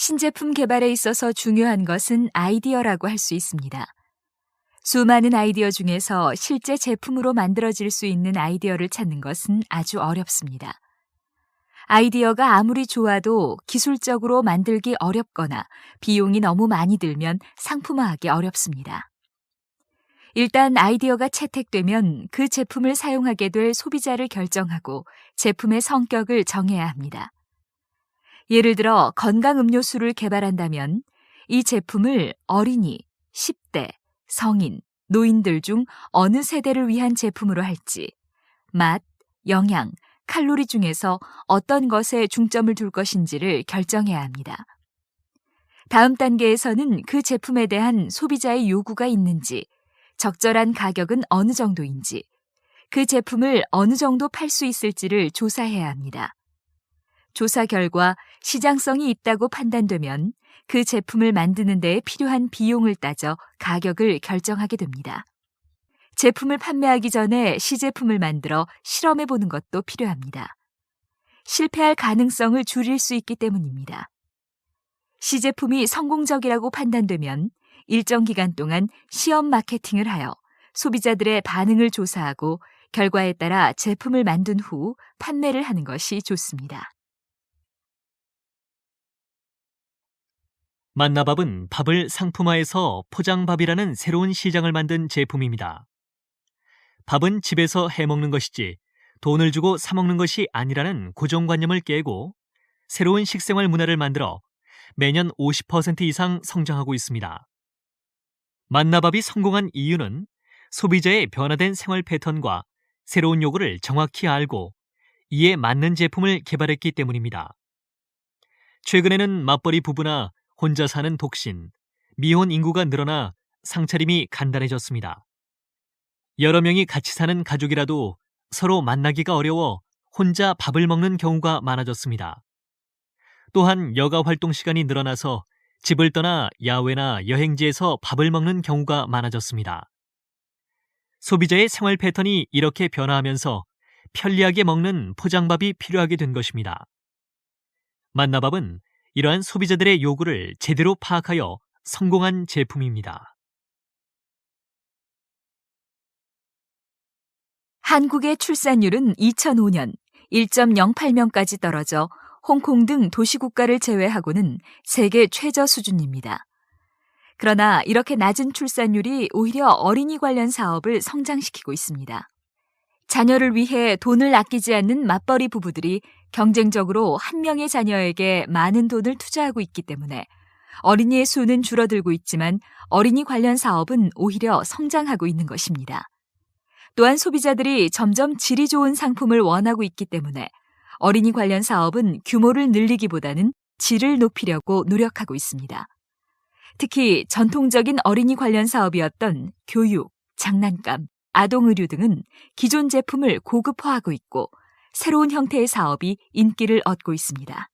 신제품 개발에 있어서 중요한 것은 아이디어라고 할 수 있습니다. 수많은 아이디어 중에서 실제 제품으로 만들어질 수 있는 아이디어를 찾는 것은 아주 어렵습니다. 아이디어가 아무리 좋아도 기술적으로 만들기 어렵거나 비용이 너무 많이 들면 상품화하기 어렵습니다. 일단 아이디어가 채택되면 그 제품을 사용하게 될 소비자를 결정하고 제품의 성격을 정해야 합니다. 예를 들어 건강음료수를 개발한다면 이 제품을 어린이, 10대, 성인, 노인들 중 어느 세대를 위한 제품으로 할지, 맛, 영양, 칼로리 중에서 어떤 것에 중점을 둘 것인지를 결정해야 합니다. 다음 단계에서는 그 제품에 대한 소비자의 요구가 있는지, 적절한 가격은 어느 정도인지, 그 제품을 어느 정도 팔 수 있을지를 조사해야 합니다. 조사 결과 시장성이 있다고 판단되면 그 제품을 만드는 데에 필요한 비용을 따져 가격을 결정하게 됩니다. 제품을 판매하기 전에 시제품을 만들어 실험해 보는 것도 필요합니다. 실패할 가능성을 줄일 수 있기 때문입니다. 시제품이 성공적이라고 판단되면 일정 기간 동안 시험 마케팅을 하여 소비자들의 반응을 조사하고 결과에 따라 제품을 만든 후 판매를 하는 것이 좋습니다. 만나밥은 밥을 상품화해서 포장밥이라는 새로운 시장을 만든 제품입니다. 밥은 집에서 해먹는 것이지 돈을 주고 사먹는 것이 아니라는 고정관념을 깨고 새로운 식생활 문화를 만들어 매년 50% 이상 성장하고 있습니다. 만나밥이 성공한 이유는 소비자의 변화된 생활 패턴과 새로운 요구를 정확히 알고 이에 맞는 제품을 개발했기 때문입니다. 최근에는 맞벌이 부부나 혼자 사는 독신, 미혼 인구가 늘어나 상차림이 간단해졌습니다. 여러 명이 같이 사는 가족이라도 서로 만나기가 어려워 혼자 밥을 먹는 경우가 많아졌습니다. 또한 여가 활동 시간이 늘어나서 집을 떠나 야외나 여행지에서 밥을 먹는 경우가 많아졌습니다. 소비자의 생활 패턴이 이렇게 변화하면서 편리하게 먹는 포장밥이 필요하게 된 것입니다. 만나밥은 이러한 소비자들의 요구를 제대로 파악하여 성공한 제품입니다. 한국의 출산율은 2005년 1.08명까지 떨어져 홍콩 등 도시국가를 제외하고는 세계 최저 수준입니다. 그러나 이렇게 낮은 출산율이 오히려 어린이 관련 사업을 성장시키고 있습니다. 자녀를 위해 돈을 아끼지 않는 맞벌이 부부들이 경쟁적으로 한 명의 자녀에게 많은 돈을 투자하고 있기 때문에 어린이의 수는 줄어들고 있지만 어린이 관련 사업은 오히려 성장하고 있는 것입니다. 또한 소비자들이 점점 질이 좋은 상품을 원하고 있기 때문에 어린이 관련 사업은 규모를 늘리기보다는 질을 높이려고 노력하고 있습니다. 특히 전통적인 어린이 관련 사업이었던 교육, 장난감, 아동의류 등은 기존 제품을 고급화하고 있고 새로운 형태의 사업이 인기를 얻고 있습니다.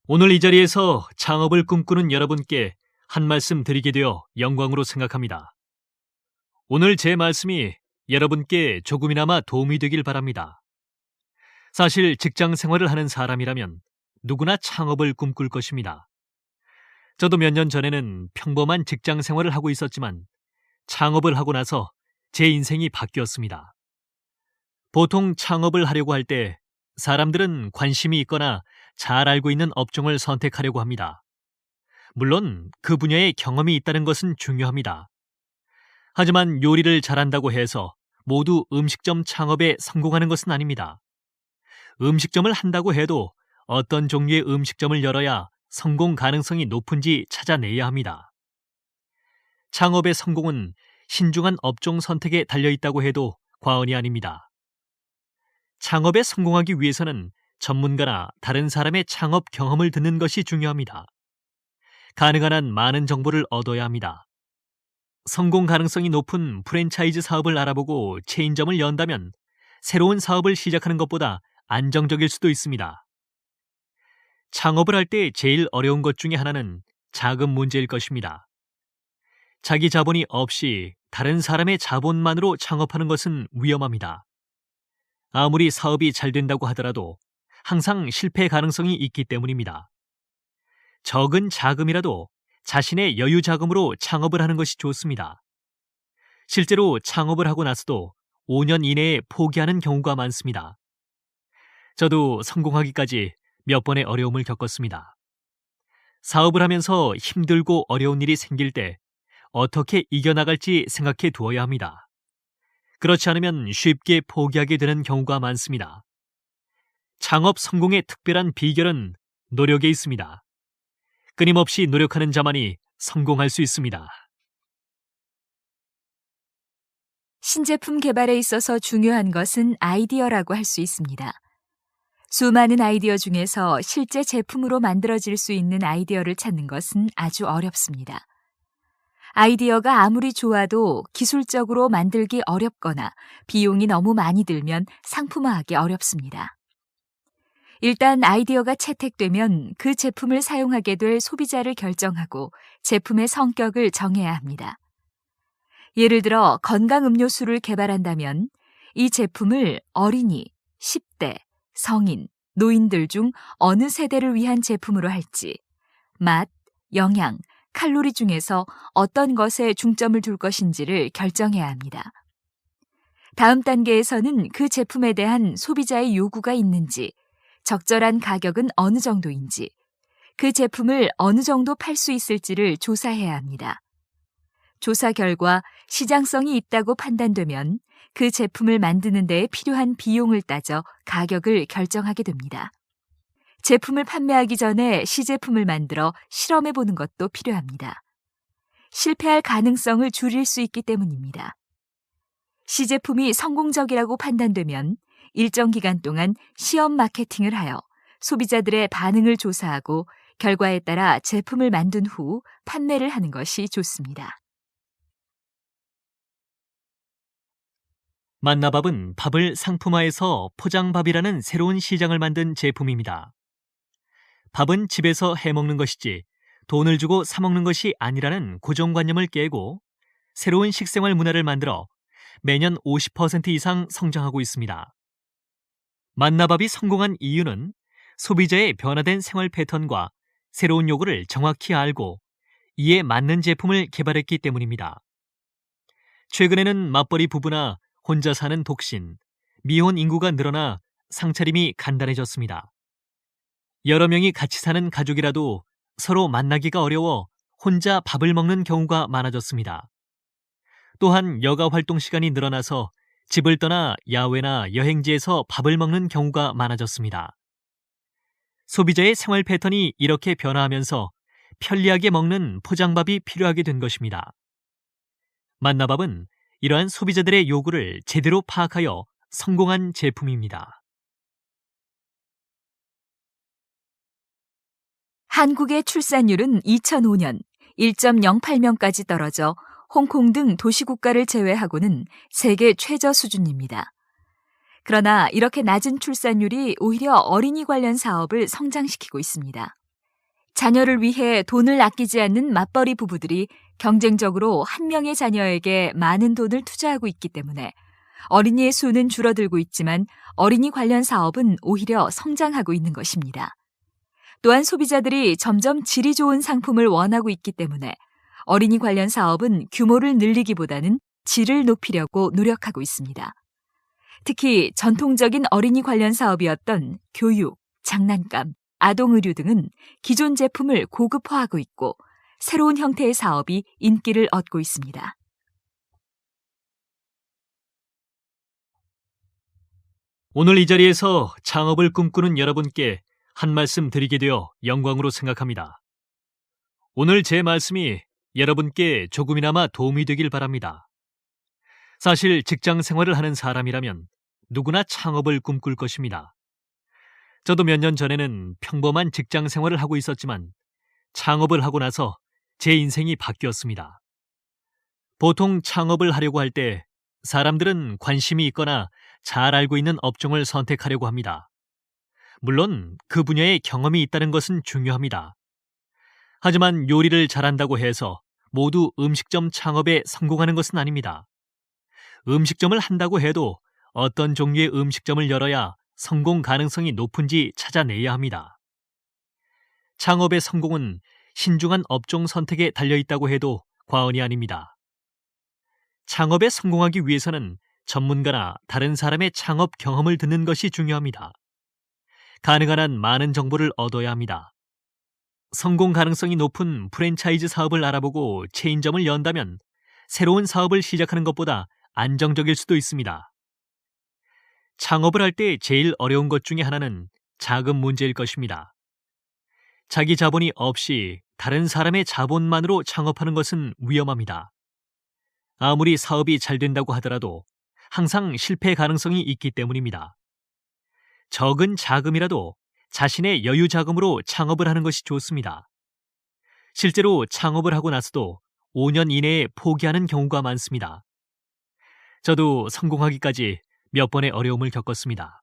오늘 이 자리에서 창업을 꿈꾸는 여러분께 한 말씀 드리게 되어 영광으로 생각합니다. 오늘 제 말씀이 여러분께 조금이나마 도움이 되길 바랍니다. 사실 직장 생활을 하는 사람이라면 누구나 창업을 꿈꿀 것입니다. 저도 몇 년 전에는 평범한 직장 생활을 하고 있었지만 창업을 하고 나서 제 인생이 바뀌었습니다. 보통 창업을 하려고 할 때 사람들은 관심이 있거나 잘 알고 있는 업종을 선택하려고 합니다. 물론 그 분야에 경험이 있다는 것은 중요합니다. 하지만 요리를 잘한다고 해서 모두 음식점 창업에 성공하는 것은 아닙니다. 음식점을 한다고 해도 어떤 종류의 음식점을 열어야 성공 가능성이 높은지 찾아내야 합니다. 창업의 성공은 신중한 업종 선택에 달려있다고 해도 과언이 아닙니다. 창업에 성공하기 위해서는 전문가나 다른 사람의 창업 경험을 듣는 것이 중요합니다. 가능한 한 많은 정보를 얻어야 합니다. 성공 가능성이 높은 프랜차이즈 사업을 알아보고 체인점을 연다면 새로운 사업을 시작하는 것보다 안정적일 수도 있습니다. 창업을 할 때 제일 어려운 것 중에 하나는 자금 문제일 것입니다. 자기 자본이 없이 다른 사람의 자본만으로 창업하는 것은 위험합니다. 아무리 사업이 잘 된다고 하더라도 항상 실패 가능성이 있기 때문입니다. 적은 자금이라도 자신의 여유 자금으로 창업을 하는 것이 좋습니다. 실제로 창업을 하고 나서도 5년 이내에 포기하는 경우가 많습니다. 저도 성공하기까지 몇 번의 어려움을 겪었습니다. 사업을 하면서 힘들고 어려운 일이 생길 때 어떻게 이겨나갈지 생각해 두어야 합니다. 그렇지 않으면 쉽게 포기하게 되는 경우가 많습니다. 창업 성공의 특별한 비결은 노력에 있습니다. 끊임없이 노력하는 자만이 성공할 수 있습니다. 신제품 개발에 있어서 중요한 것은 아이디어라고 할 수 있습니다. 수많은 아이디어 중에서 실제 제품으로 만들어질 수 있는 아이디어를 찾는 것은 아주 어렵습니다. 아이디어가 아무리 좋아도 기술적으로 만들기 어렵거나 비용이 너무 많이 들면 상품화하기 어렵습니다. 일단 아이디어가 채택되면 그 제품을 사용하게 될 소비자를 결정하고 제품의 성격을 정해야 합니다. 예를 들어 건강음료수를 개발한다면 이 제품을 어린이, 10대, 성인, 노인들 중 어느 세대를 위한 제품으로 할지, 맛, 영양, 칼로리 중에서 어떤 것에 중점을 둘 것인지를 결정해야 합니다. 다음 단계에서는 그 제품에 대한 소비자의 요구가 있는지, 적절한 가격은 어느 정도인지, 그 제품을 어느 정도 팔 수 있을지를 조사해야 합니다. 조사 결과 시장성이 있다고 판단되면 그 제품을 만드는 데에 필요한 비용을 따져 가격을 결정하게 됩니다. 제품을 판매하기 전에 시제품을 만들어 실험해 보는 것도 필요합니다. 실패할 가능성을 줄일 수 있기 때문입니다. 시제품이 성공적이라고 판단되면 일정 기간 동안 시험 마케팅을 하여 소비자들의 반응을 조사하고 결과에 따라 제품을 만든 후 판매를 하는 것이 좋습니다. 만나밥은 밥을 상품화해서 포장밥이라는 새로운 시장을 만든 제품입니다. 밥은 집에서 해먹는 것이지 돈을 주고 사먹는 것이 아니라는 고정관념을 깨고 새로운 식생활 문화를 만들어 매년 50% 이상 성장하고 있습니다. 만나밥이 성공한 이유는 소비자의 변화된 생활 패턴과 새로운 요구를 정확히 알고 이에 맞는 제품을 개발했기 때문입니다. 최근에는 맞벌이 부부나 혼자 사는 독신, 미혼 인구가 늘어나 상차림이 간단해졌습니다. 여러 명이 같이 사는 가족이라도 서로 만나기가 어려워 혼자 밥을 먹는 경우가 많아졌습니다. 또한 여가 활동 시간이 늘어나서 집을 떠나 야외나 여행지에서 밥을 먹는 경우가 많아졌습니다. 소비자의 생활 패턴이 이렇게 변화하면서 편리하게 먹는 포장밥이 필요하게 된 것입니다. 만나밥은 이러한 소비자들의 요구를 제대로 파악하여 성공한 제품입니다. 한국의 출산율은 2005년 1.08명까지 떨어져 홍콩 등 도시국가를 제외하고는 세계 최저 수준입니다. 그러나 이렇게 낮은 출산율이 오히려 어린이 관련 사업을 성장시키고 있습니다. 자녀를 위해 돈을 아끼지 않는 맞벌이 부부들이 경쟁적으로 한 명의 자녀에게 많은 돈을 투자하고 있기 때문에 어린이의 수는 줄어들고 있지만 어린이 관련 사업은 오히려 성장하고 있는 것입니다. 또한 소비자들이 점점 질이 좋은 상품을 원하고 있기 때문에 어린이 관련 사업은 규모를 늘리기보다는 질을 높이려고 노력하고 있습니다. 특히 전통적인 어린이 관련 사업이었던 교육, 장난감, 아동의류 등은 기존 제품을 고급화하고 있고 새로운 형태의 사업이 인기를 얻고 있습니다. 오늘 이 자리에서 창업을 꿈꾸는 여러분께 한 말씀 드리게 되어 영광으로 생각합니다. 오늘 제 말씀이 여러분께 조금이나마 도움이 되길 바랍니다. 사실 직장 생활을 하는 사람이라면 누구나 창업을 꿈꿀 것입니다. 저도 몇 년 전에는 평범한 직장 생활을 하고 있었지만 창업을 하고 나서 제 인생이 바뀌었습니다. 보통 창업을 하려고 할 때 사람들은 관심이 있거나 잘 알고 있는 업종을 선택하려고 합니다. 물론 그 분야에 경험이 있다는 것은 중요합니다. 하지만 요리를 잘한다고 해서 모두 음식점 창업에 성공하는 것은 아닙니다. 음식점을 한다고 해도 어떤 종류의 음식점을 열어야 성공 가능성이 높은지 찾아내야 합니다. 창업의 성공은 신중한 업종 선택에 달려 있다고 해도 과언이 아닙니다. 창업에 성공하기 위해서는 전문가나 다른 사람의 창업 경험을 듣는 것이 중요합니다. 가능한 한 많은 정보를 얻어야 합니다. 성공 가능성이 높은 프랜차이즈 사업을 알아보고 체인점을 연다면 새로운 사업을 시작하는 것보다 안정적일 수도 있습니다. 창업을 할 때 제일 어려운 것 중에 하나는 자금 문제일 것입니다. 자기 자본이 없이 다른 사람의 자본만으로 창업하는 것은 위험합니다. 아무리 사업이 잘 된다고 하더라도 항상 실패 가능성이 있기 때문입니다. 적은 자금이라도 자신의 여유 자금으로 창업을 하는 것이 좋습니다. 실제로 창업을 하고 나서도 5년 이내에 포기하는 경우가 많습니다. 저도 성공하기까지 몇 번의 어려움을 겪었습니다.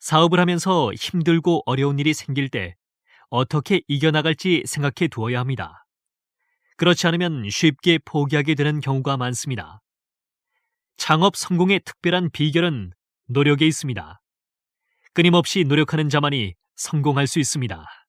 사업을 하면서 힘들고 어려운 일이 생길 때 어떻게 이겨나갈지 생각해 두어야 합니다. 그렇지 않으면 쉽게 포기하게 되는 경우가 많습니다. 창업 성공의 특별한 비결은 노력에 있습니다. 끊임없이 노력하는 자만이 성공할 수 있습니다.